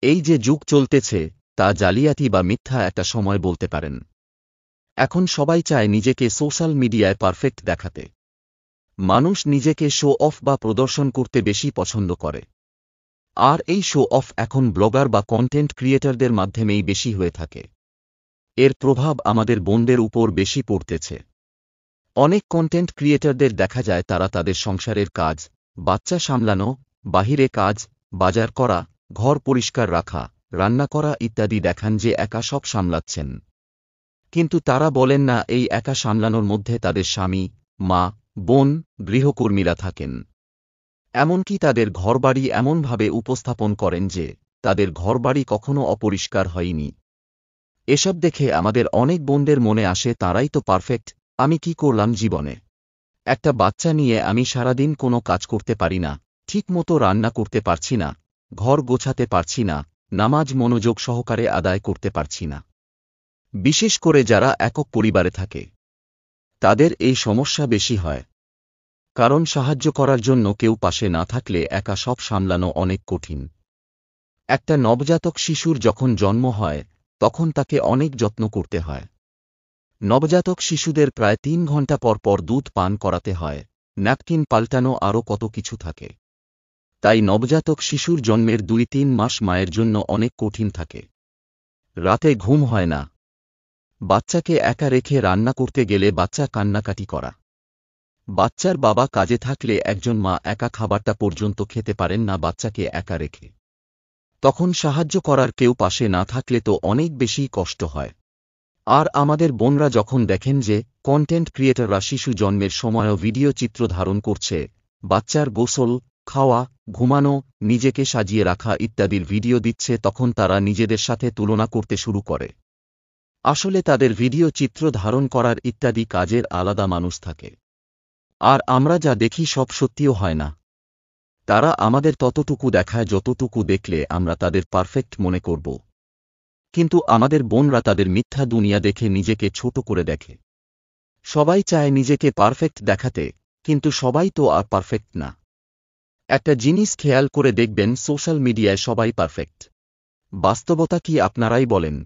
এই যে যুগ চলতেছে তা জালিয়াতি বা মিথ্যা একটা সময় বলতে পারেন। এখন সবাই চায় নিজেকে সোশ্যাল মিডিয়ায় পারফেক্ট দেখাতে। মানুষ নিজেকে শো অফ বা প্রদর্শন করতে বেশি পছন্দ করে। আর এই শো অফ এখন ব্লগার বা কন্টেন্ট ক্রিয়েটরদের মাধ্যমেই বেশি হয়ে থাকে। এর প্রভাব আমাদের বোনদের উপর বেশি পড়তেছে। অনেক কন্টেন্ট ক্রিয়েটরদের দেখা যায় তারা তাদের সংসারের কাজ, বাচ্চা সামলানো, বাহিরে কাজ, বাজার করা, ঘর পরিষ্কার রাখা, রান্না করা ইত্যাদি দেখান যে একা সব সামলাচ্ছেন। কিন্তু তারা বলেন না এই একা সামলানোর মধ্যে তাদের স্বামী, মা, বোন, গৃহকর্মীরা থাকেন। এমনকি তাদের ঘরবাড়ি এমনভাবে উপস্থাপন করেন যে তাদের ঘরবাড়ি কখনো অপরিষ্কার হয়নি। এসব দেখে আমাদের অনেক বোনদের মনে আসে তারাই তো পারফেক্ট, আমি কি করলাম জীবনে? একটা বাচ্চা নিয়ে আমি সারাদিন কোনো কাজ করতে পারি না, ঠিকমতো রান্না করতে পারছি না, ঘর গোছাতে পারছি না, নামাজ মনোযোগ সহকারে আদায় করতে পারছি না। বিশেষ করে যারা একক পরিবারে থাকে তাদের এই সমস্যা বেশি হয়। কারণ সাহায্য করার জন্য কেউ পাশে না থাকলে একা সব সামলানো অনেক কঠিন। একটা নবজাতক শিশুর যখন জন্ম হয় তখন তাকে অনেক যত্ন করতে হয়। নবজাতক শিশুদের প্রায় ৩ ঘণ্টা পর পর দুধ পান করাতে হয়, ন্যাপকিন পাল্টানো আরও কত কিছু থাকে। তাই নবজাতক শিশুর জন্মের ২-৩ মাস মায়ের জন্য অনেক কঠিন থাকে। রাতে ঘুম হয় না, বাচ্চাকে একা রেখে রান্না করতে গেলে বাচ্চা কান্নাকাটি করা, বাচ্চার বাবা কাজে থাকলে একজন মা একা খাবারটা পর্যন্ত খেতে পারেন না বাচ্চাকে একা রেখে। তখন সাহায্য করার কেউ পাশে না থাকলে তো অনেক বেশি কষ্ট হয়। আর আমাদের বোনরা যখন দেখেন যে কন্টেন্ট ক্রিয়েটররা শিশু জন্মের সময়ও ভিডিও চিত্র ধারণ করছে, বাচ্চার গোসল, খাওয়া, ঘুমানো, নিজেকে সাজিয়ে রাখা ইত্যাদির ভিডিও দিচ্ছে, তখন তারা নিজেদের সাথে তুলনা করতে শুরু করে। আসলে তাদের ভিডিও চিত্র ধারণ করার ইত্যাদি কাজের আলাদা মানুষ থাকে। আর আমরা যা দেখি সব সত্যিও হয় না। তারা আমাদের ততটুকু দেখায় যতটুকু দেখলে আমরা তাদের পারফেক্ট মনে করব। কিন্তু আমাদের বোনরা তাদের মিথ্যা দুনিয়া দেখে নিজেকে ছোট করে দেখে। সবাই চায় নিজেকে পারফেক্ট দেখাতে, কিন্তু সবাই তো আর পারফেক্ট না। একটা জিনিস খেয়াল করে দেখবেন, সোশ্যাল মিডিয়ায় সবাই পারফেক্ট। বাস্তবতা কি আপনারাই বলেন?